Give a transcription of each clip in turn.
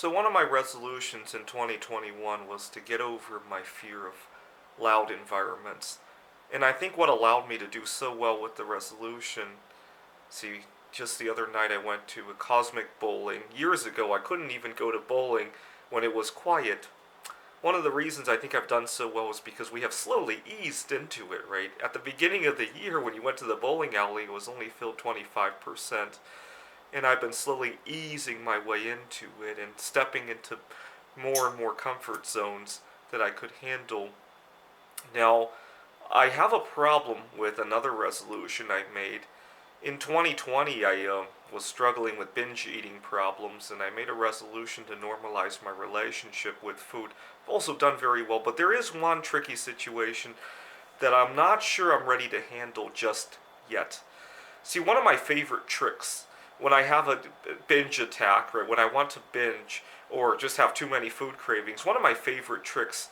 So one of my resolutions in 2021 was to get over my fear of loud environments. And I think what allowed me to do so well with the resolution, see, just the other night I went to a cosmic bowling. Years ago I couldn't even go to bowling when it was quiet. One of the reasons I think I've done so well is because we have slowly eased into it, right? At the beginning of the year when you went to the bowling alley, it was only filled 25%. And I've been slowly easing my way into it and stepping into more and more comfort zones that I could handle. Now, I have a problem with another resolution I made. In 2020, I was struggling with binge eating problems, and I made a resolution to normalize my relationship with food. I've also done very well, but there is one tricky situation that I'm not sure I'm ready to handle just yet. See, one of my favorite tricks when I have a binge attack, right, when I want to binge or just have too many food cravings, one of my favorite tricks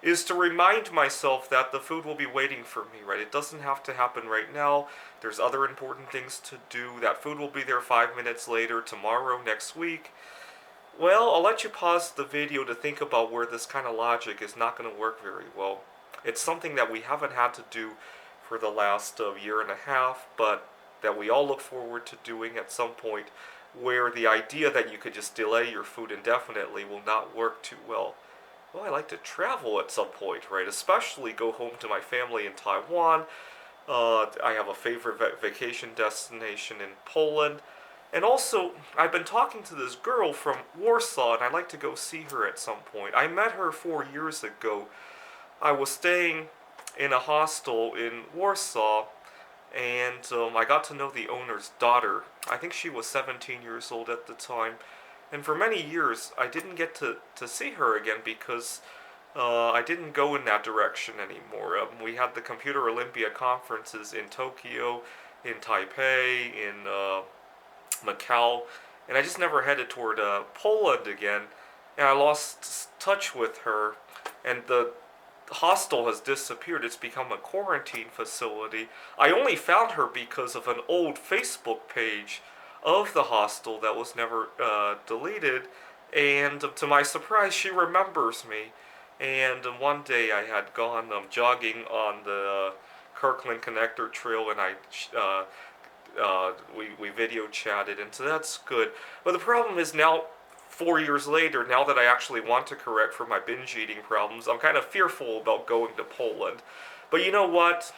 is to remind myself that the food will be waiting for me, right? It doesn't have to happen right now. There's other important things to do. That food will be there 5 minutes later, tomorrow, next week. Well, I'll let you pause the video to think about where this kind of logic is not going to work very well. It's something that we haven't had to do for the last year and a half, but that we all look forward to doing at some point, where the idea that you could just delay your food indefinitely will not work too well. Well, I like to travel at some point, right? Especially go home to my family in Taiwan. I have a favorite vacation destination in Poland. And also, I've been talking to this girl from Warsaw, and I'd like to go see her at some point. I met her 4 years ago. I was staying in a hostel in Warsaw, and I got to know the owner's daughter. I think she was 17 years old at the time. And for many years, I didn't get to see her again because I didn't go in that direction anymore. We had the Computer Olympia conferences in Tokyo, in Taipei, in Macau, and I just never headed toward Poland again. And I lost touch with her, and the hostel has disappeared. It's become a quarantine facility. I only found her because of an old Facebook page of the hostel that was never deleted, and to my surprise, she remembers me. And one day I had gone jogging on the Kirkland Connector Trail, and we video chatted, and so that's good. But the problem is now, 4 years later, now that I actually want to correct for my binge eating problems, I'm kind of fearful about going to Poland. But you know what?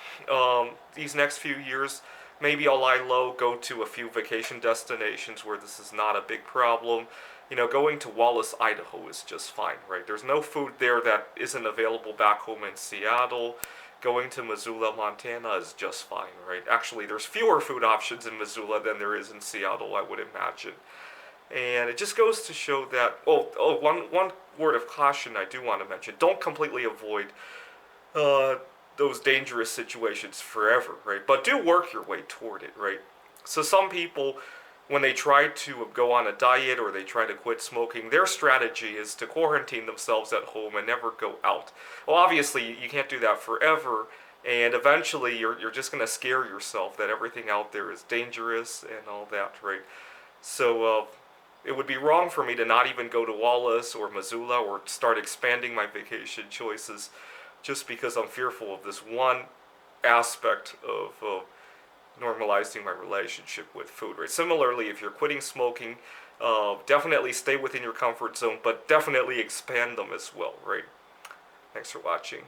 These next few years, maybe I'll lie low, go to a few vacation destinations where this is not a big problem. You know, going to Wallace, Idaho is just fine, right? There's no food there that isn't available back home in Seattle. Going to Missoula, Montana is just fine, right? Actually, there's fewer food options in Missoula than there is in Seattle, I would imagine. And it just goes to show that, one word of caution I do want to mention. Don't completely avoid those dangerous situations forever, right? But do work your way toward it, right? So some people, when they try to go on a diet or they try to quit smoking, their strategy is to quarantine themselves at home and never go out. Well, obviously, you can't do that forever, and eventually you're just going to scare yourself that everything out there is dangerous and all that, right? So it would be wrong for me to not even go to Wallace or Missoula or start expanding my vacation choices just because I'm fearful of this one aspect of normalizing my relationship with food, right? Similarly, if you're quitting smoking, definitely stay within your comfort zone, but definitely expand them as well, right? Thanks for watching.